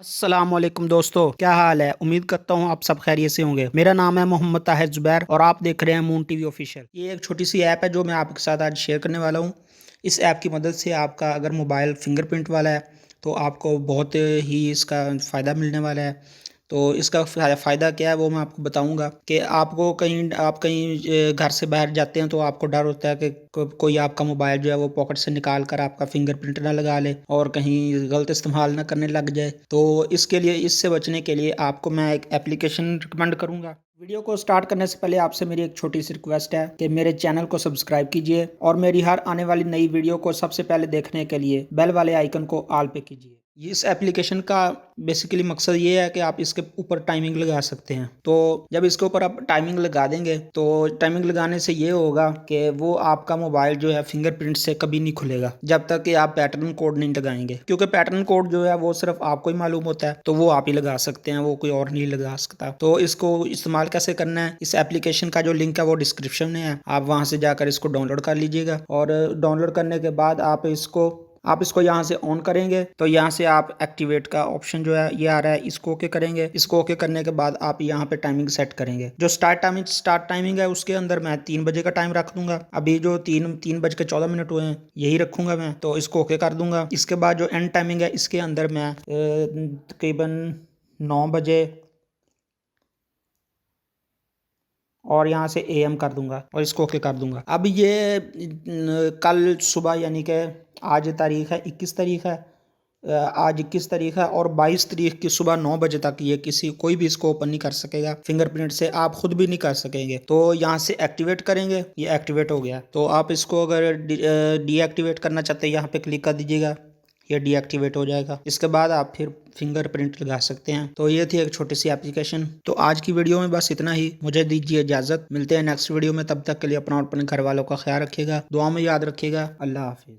अस्सलामुअलैकुम दोस्तों, क्या हाल है। उम्मीद करता हूँ आप सब खैरियत से होंगे। मेरा नाम है मोहम्मद ताहिर जुबैर और आप देख रहे हैं मून टीवी ऑफिशियल। ये एक छोटी सी ऐप है जो मैं आपके साथ आज शेयर करने वाला हूँ। इस ऐप की मदद से आपका अगर मोबाइल फिंगरप्रिंट वाला है तो आपको बहुत ही इसका फ़ायदा मिलने वाला है। तो इसका फ़ायदा क्या है वो मैं आपको बताऊंगा कि आप कहीं घर से बाहर जाते हैं तो आपको डर होता है कि कोई आपका मोबाइल जो है वो पॉकेट से निकाल कर आपका फिंगरप्रिंट ना लगा ले और कहीं गलत इस्तेमाल ना करने लग जाए। तो इसके लिए, इससे बचने के लिए आपको मैं एक एप्लीकेशन रिकमेंड करूंगा। वीडियो को स्टार्ट करने से पहले आपसे मेरी एक छोटी सी रिक्वेस्ट है कि मेरे चैनल को सब्सक्राइब कीजिए और मेरी हर आने वाली नई वीडियो को सबसे पहले देखने के लिए बेल वाले आइकन को ऑल पे कीजिए। इस एप्लीकेशन का बेसिकली मकसद ये है कि आप इसके ऊपर टाइमिंग लगा सकते हैं। तो जब इसके ऊपर आप टाइमिंग लगा देंगे तो टाइमिंग लगाने से ये होगा कि वो आपका मोबाइल जो है फिंगरप्रिंट से कभी नहीं खुलेगा जब तक कि आप पैटर्न कोड नहीं लगाएंगे, क्योंकि पैटर्न कोड जो है वो सिर्फ आपको ही मालूम होता है, तो वो आप ही लगा सकते हैं, वो कोई और नहीं लगा सकता। तो इसको इस्तेमाल कैसे करना है, इस एप्लीकेशन का जो लिंक है वो डिस्क्रिप्शन में है, आप वहां से जाकर इसको डाउनलोड कर लीजिएगा। और डाउनलोड करने के बाद आप इसको यहाँ से ऑन करेंगे तो यहाँ से आप एक्टिवेट का ऑप्शन जो है ये आ रहा है, इसको ओके करेंगे। इसको ओके करने के बाद आप यहाँ पे टाइमिंग सेट करेंगे। जो स्टार्ट टाइमिंग है उसके अंदर मैं 3 बजे का टाइम रख दूंगा। अभी जो 3:14 हुए हैं यही रखूंगा मैं, तो इसको ओके कर दूंगा। इसके बाद जो एंड टाइमिंग है इसके अंदर मैं तकरीबन 9 बजे और यहाँ से एएम कर दूंगा और इसको ओके कर दूंगा। अब ये कल सुबह यानी कि आज तारीख है 21 तारीख है, आज 21 तारीख है और 22 तारीख की सुबह 9 बजे तक ये कोई भी इसको ओपन नहीं कर सकेगा फिंगरप्रिंट से, आप खुद भी नहीं कर सकेंगे। तो यहाँ से एक्टिवेट करेंगे, ये एक्टिवेट हो गया। तो आप इसको अगर डीएक्टिवेट करना चाहते हैं यहाँ पे क्लिक कर दीजिएगा, ये डीएक्टिवेट हो जाएगा। इसके बाद आप फिर फिंगरप्रिंट लगा सकते हैं। तो ये थी एक छोटी सी एप्लीकेशन। तो आज की वीडियो में बस इतना ही, मुझे दीजिए इजाजत। मिलते हैं नेक्स्ट वीडियो में, तब तक के लिए अपना और अपने घर वालों का ख्याल रखिएगा, दुआ में याद रखिएगा। अल्लाह हाफिज।